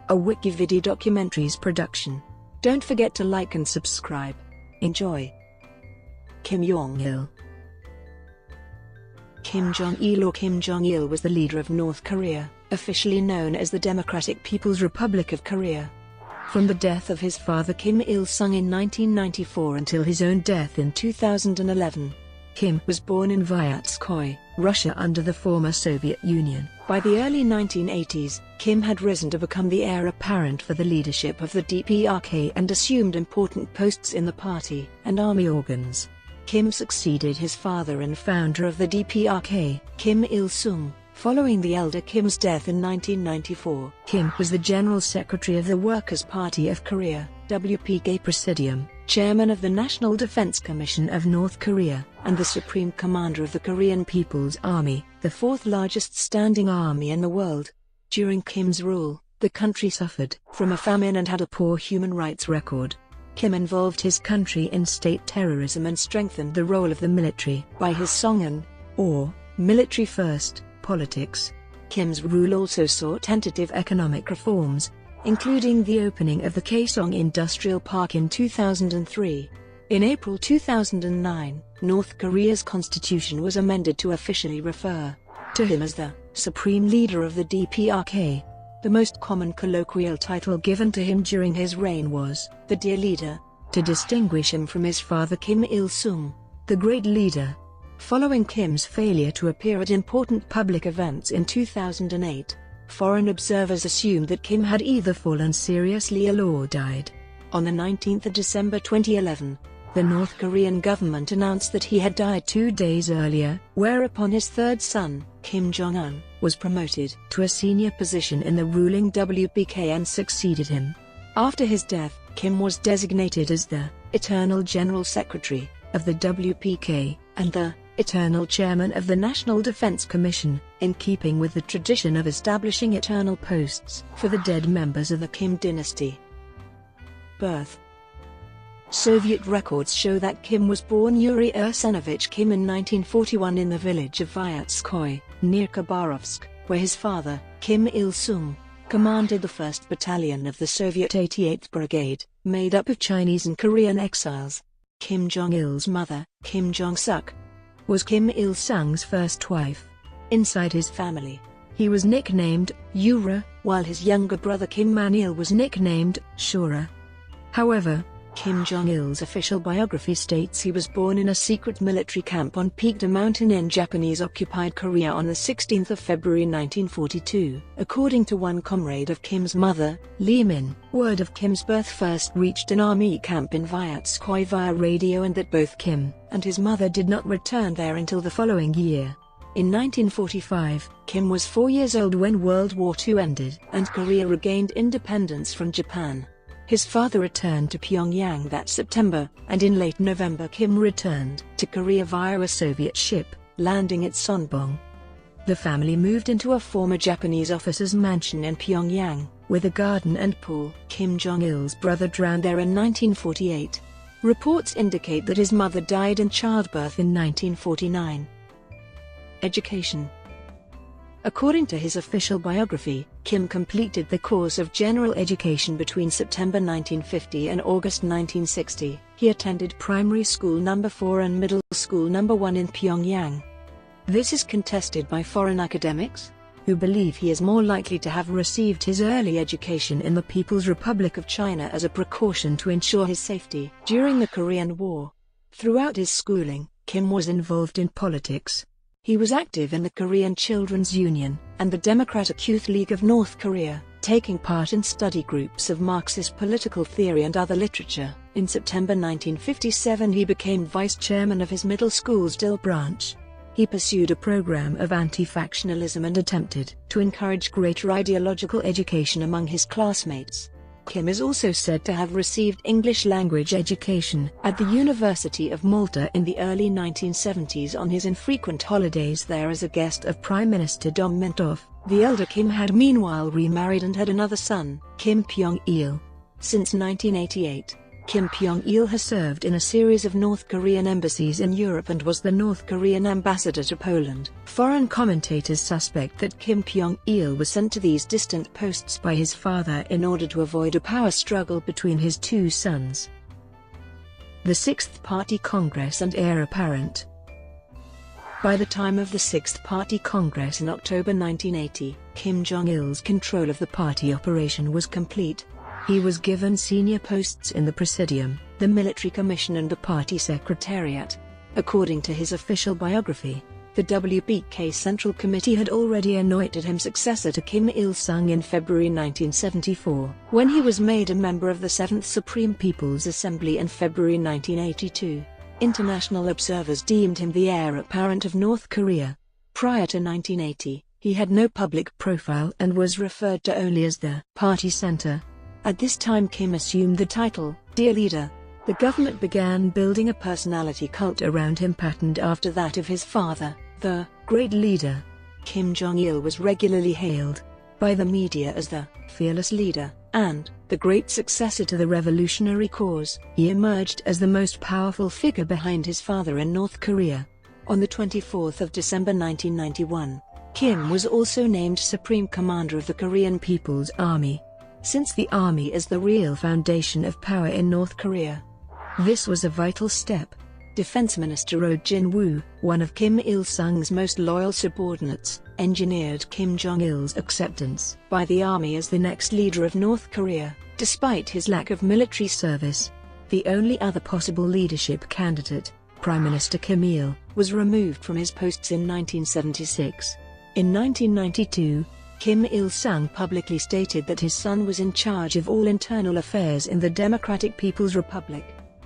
a WikiVidi documentaries production. Don't forget to like and subscribe. Enjoy. Kim Jong Il. Kim Jong Il or Kim Jong Il was the leader of North Korea, officially known as the Democratic People's Republic of Korea. From the death of his father Kim Il-sung in 1994 until his own death in 2011, Kim was born in Vyatskoye, Russia under the former Soviet Union. By the early 1980s, Kim had risen to become the heir apparent for the leadership of the DPRK and assumed important posts in the party and army organs. Kim succeeded his father and founder of the DPRK, Kim Il-sung, following the elder Kim's death in 1994. Kim was the General Secretary of the Workers' Party of Korea, WPK Presidium, Chairman of the National Defense Commission of North Korea, and the Supreme Commander of the Korean People's Army, the fourth largest standing army in the world. During Kim's rule, the country suffered from a famine and had a poor human rights record. Kim involved his country in state terrorism and strengthened the role of the military by his Songun, or military first, politics. Kim's rule also saw tentative economic reforms, including the opening of the Kaesong Industrial Park in 2003. In April 2009, North Korea's constitution was amended to officially refer to him as the Supreme Leader of the DPRK. The most common colloquial title given to him during his reign was the Dear Leader, to distinguish him from his father Kim Il-sung, the Great Leader. Following Kim's failure to appear at important public events in 2008, foreign observers assumed that Kim had either fallen seriously ill or died. On the 19th of December 2011, the North Korean government announced that he had died 2 days earlier, whereupon his third son, Kim Jong Il, was promoted to a senior position in the ruling WPK and succeeded him. After his death, Kim was designated as the Eternal General Secretary of the WPK and the Eternal Chairman of the National Defense Commission, in keeping with the tradition of establishing eternal posts for the dead members of the Kim dynasty. Birth. Soviet records show that Kim was born Yuri Ursenovich Kim in 1941 in the village of Vyatskoye, near Khabarovsk, where his father, Kim Il-sung, commanded the 1st Battalion of the Soviet 88th Brigade, made up of Chinese and Korean exiles. Kim Jong-il's mother, Kim Jong-suk, was Kim Il-sung's first wife. Inside his family, he was nicknamed Yura, while his younger brother Kim Man-il was nicknamed Shura. However, Kim Jong-il's official biography states he was born in a secret military camp on Paekdo Mountain in Japanese-occupied Korea on the 16th of February 1942. According to one comrade of Kim's mother, Lee Min, word of Kim's birth first reached an army camp in Vyatskoye via radio and that both Kim and his mother did not return there until the following year. In 1945, Kim was 4 years old when World War II ended and Korea regained independence from Japan. His father returned to Pyongyang that September, and in late November Kim returned to Korea via a Soviet ship, landing at Songun. The family moved into a former Japanese officer's mansion in Pyongyang, with a garden and pool. Kim Jong-il's brother drowned there in 1948. Reports indicate that his mother died in childbirth in 1949. Education. According to his official biography, Kim completed the course of general education between September 1950 and August 1960. He attended primary school number 4 and middle school number 1 in Pyongyang. This is contested by foreign academics, who believe he is more likely to have received his early education in the People's Republic of China as a precaution to ensure his safety during the Korean War. Throughout his schooling, Kim was involved in politics. He was active in the Korean Children's Union and the Democratic Youth League of North Korea, taking part in study groups of Marxist political theory and other literature. In September 1957 he became vice chairman of his middle school's Dill branch. He pursued a program of anti-factionalism and attempted to encourage greater ideological education among his classmates. Kim is also said to have received English language education at the University of Malta in the early 1970s on his infrequent holidays there as a guest of Prime Minister Dom Mentov. The elder Kim had meanwhile remarried and had another son, Kim Jong Il. Since 1988, Kim Jong Il has served in a series of North Korean embassies in Europe and was the North Korean ambassador to Poland. Foreign commentators suspect that Kim Jong Il was sent to these distant posts by his father in order to avoid a power struggle between his two sons. The Sixth Party Congress and heir apparent. By the time of the Sixth Party Congress in October 1980, Kim Jong Il's control of the party operation was complete. He was given senior posts in the Presidium, the Military Commission and the party secretariat. According to his official biography, the WPK Central Committee had already anointed him successor to Kim Il-sung in February 1974, when he was made a member of the 7th Supreme People's Assembly in February 1982. International observers deemed him the heir apparent of North Korea. Prior to 1980, he had no public profile and was referred to only as the party center. At this time Kim assumed the title, Dear Leader. The government began building a personality cult around him patterned after that of his father, the Great Leader. Kim Jong Il was regularly hailed by the media as the fearless leader and the great successor to the revolutionary cause. He emerged as the most powerful figure behind his father in North Korea. On the 24th of December 1991, Kim was also named Supreme Commander of the Korean People's Army. Since the army is the real foundation of power in North Korea, this was a vital step. Defense Minister Oh Jin-woo, one of Kim Il-sung's most loyal subordinates, engineered Kim Jong-il's acceptance by the army as the next leader of North Korea, despite his lack of military service. The only other possible leadership candidate, Prime Minister Kim Il, was removed from his posts in 1976. In 1992, Kim Il-sung publicly stated that his son was in charge of all internal affairs in the Democratic People's Republic.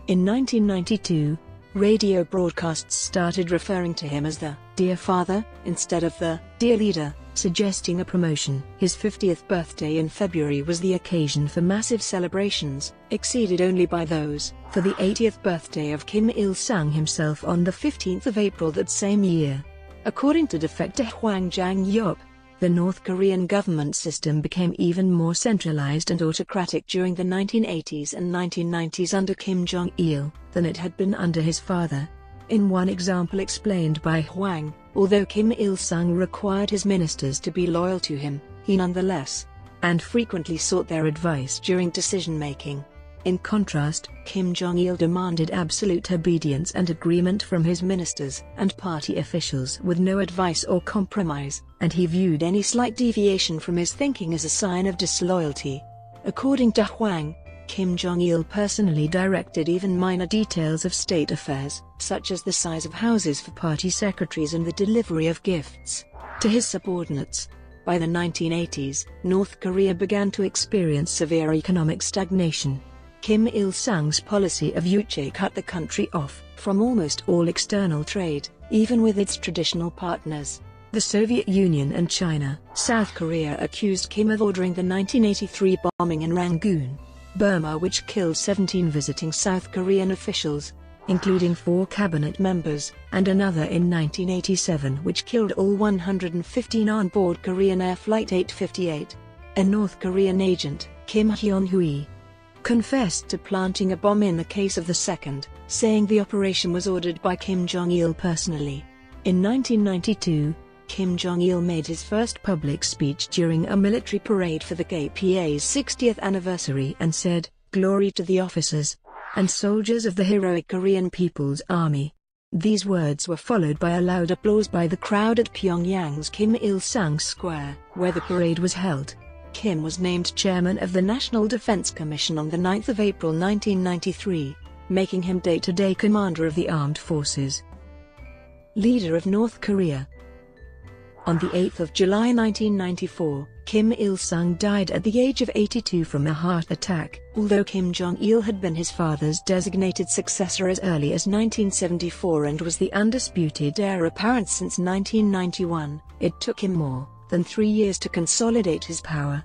In 1992, radio broadcasts started referring to him as the Dear Father instead of the Dear Leader, suggesting a promotion. His 50th birthday in February was the occasion for massive celebrations, exceeded only by those for the 80th birthday of Kim Il-sung himself on the 15th of April that same year. According to defector Hwang Jang-yup, the North Korean government system became even more centralized and autocratic during the 1980s and 1990s under Kim Jong Il than it had been under his father. In one example explained by Hwang, although Kim Il-sung required his ministers to be loyal to him, he nonetheless and frequently sought their advice during decision-making. In contrast, Kim Jong Il demanded absolute obedience and agreement from his ministers and party officials with no advice or compromise, and he viewed any slight deviation from his thinking as a sign of disloyalty. According to Hwang, Kim Jong Il personally directed even minor details of state affairs, such as the size of houses for party secretaries and the delivery of gifts to his subordinates. By the 1980s, North Korea began to experience severe economic stagnation. Kim Il-sung's policy of Yuche cut the country off from almost all external trade, even with its traditional partners, the Soviet Union and China. South Korea accused Kim of ordering the 1983 bombing in Rangoon, Burma, which killed 17 visiting South Korean officials, including 4 cabinet members, and another in 1987 which killed all 115 on board Korean Air Flight 858. A North Korean agent, Kim Hyun-hui, confessed to planting a bomb in the case of the second, saying the operation was ordered by Kim Jong-il personally. In 1992, Kim Jong-il made his first public speech during a military parade for the KPA's 60th anniversary and said, "Glory to the officers and soldiers of the heroic Korean People's Army." These words were followed by a loud applause by the crowd at Pyongyang's Kim Il-sung Square, where the parade was held. Kim was named chairman of the National Defense Commission on the 9th of April 1993, making him day-to-day commander of the armed forces. Leader of North Korea. On the 8th of July 1994, Kim Il-sung died at the age of 82 from a heart attack. Although Kim Jong-il had been his father's designated successor as early as 1974 and was the undisputed heir apparent since 1991, it took him more than 3 years to consolidate his power.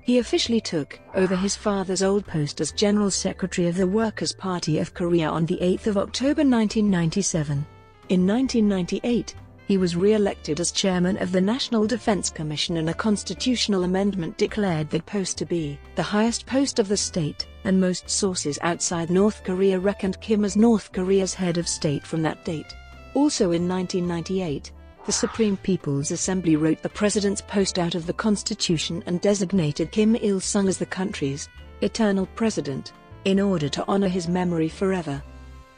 He officially took over his father's old post as General Secretary of the Workers' Party of Korea on the 8th of October 1997. In 1998, He was re-elected as chairman of the National Defense Commission, and a constitutional amendment declared that post to be the highest post of the state, and most sources outside North Korea reckoned Kim as North Korea's head of state from that date. Also in 1998, the Supreme People's Assembly wrote the president's post out of the constitution and designated Kim Il-sung as the country's eternal president, in order to honor his memory forever.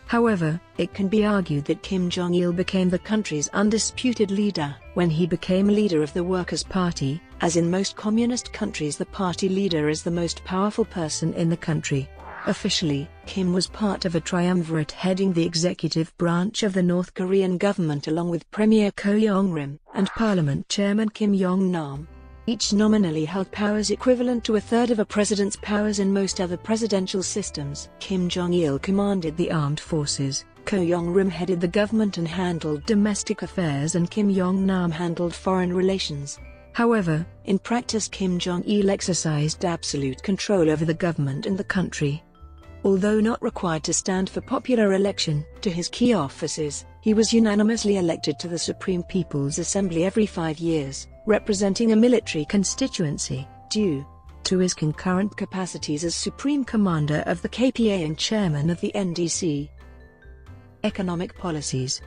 However, it can be argued that Kim Jong Il became the country's undisputed leader when he became leader of the Workers' Party, as in most communist countries the party leader is the most powerful person in the country. Officially, Kim was part of a triumvirate heading the executive branch of the North Korean government along with Premier Ko Yong-rim and Parliament Chairman Kim Yong-nam. Each nominally held powers equivalent to a third of a president's powers in most other presidential systems. Kim Jong-il commanded the armed forces, Ko Yong-rim headed the government and handled domestic affairs, and Kim Yong-nam handled foreign relations. However, in practice Kim Jong-il exercised absolute control over the government and the country. Although not required to stand for popular election to his key offices, he was unanimously elected to the Supreme People's Assembly every 5 years, representing a military constituency, due to his concurrent capacities as Supreme Commander of the KPA and Chairman of the NDC. Economic policies.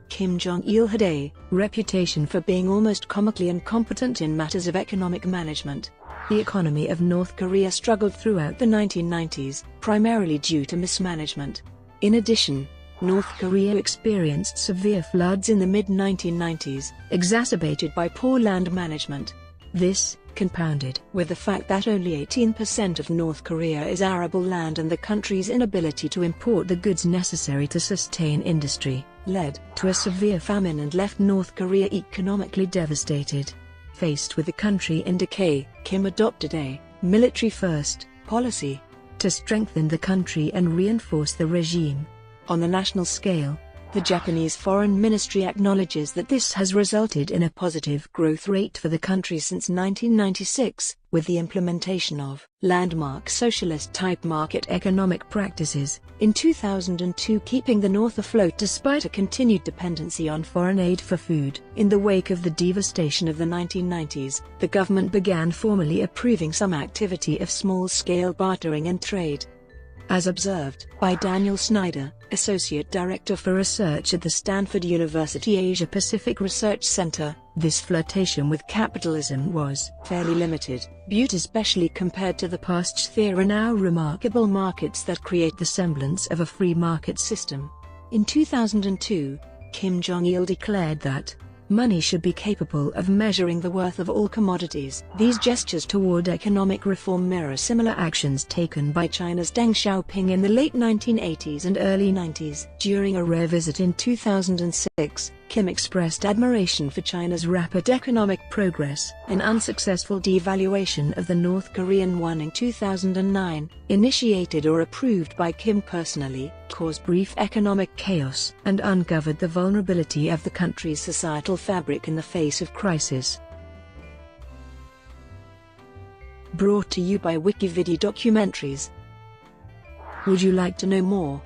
Kim Jong-il had a reputation for being almost comically incompetent in matters of economic management. The economy of North Korea struggled throughout the 1990s, primarily due to mismanagement. In addition, North Korea experienced severe floods in the mid-1990s, exacerbated by poor land management. This, compounded with the fact that only 18% of North Korea is arable land and the country's inability to import the goods necessary to sustain industry, led to a severe famine and left North Korea economically devastated. Faced with the country in decay, Kim adopted a military-first policy to strengthen the country and reinforce the regime. On the national scale, the Japanese Foreign Ministry acknowledges that this has resulted in a positive growth rate for the country since 1996, with the implementation of landmark socialist-type market economic practices, in 2002 keeping the North afloat despite a continued dependency on foreign aid for food. In the wake of the devastation of the 1990s, the government began formally approving some activity of small-scale bartering and trade. As observed by Daniel Snyder, Associate Director for Research at the Stanford University Asia-Pacific Research Center, this flirtation with capitalism was fairly limited, viewed especially compared to the past. There are now remarkable markets that create the semblance of a free market system. In 2002, Kim Jong-il declared that money should be capable of measuring the worth of all commodities. These gestures toward economic reform mirror similar actions taken by China's Deng Xiaoping in the late 1980s and early 90s. During a rare visit in 2006, Kim expressed admiration for China's rapid economic progress. An unsuccessful devaluation of the North Korean won in 2009, initiated or approved by Kim personally, caused brief economic chaos and uncovered the vulnerability of the country's societal fabric in the face of crisis. Brought to you by WikiVidi documentaries. Would you like to know more?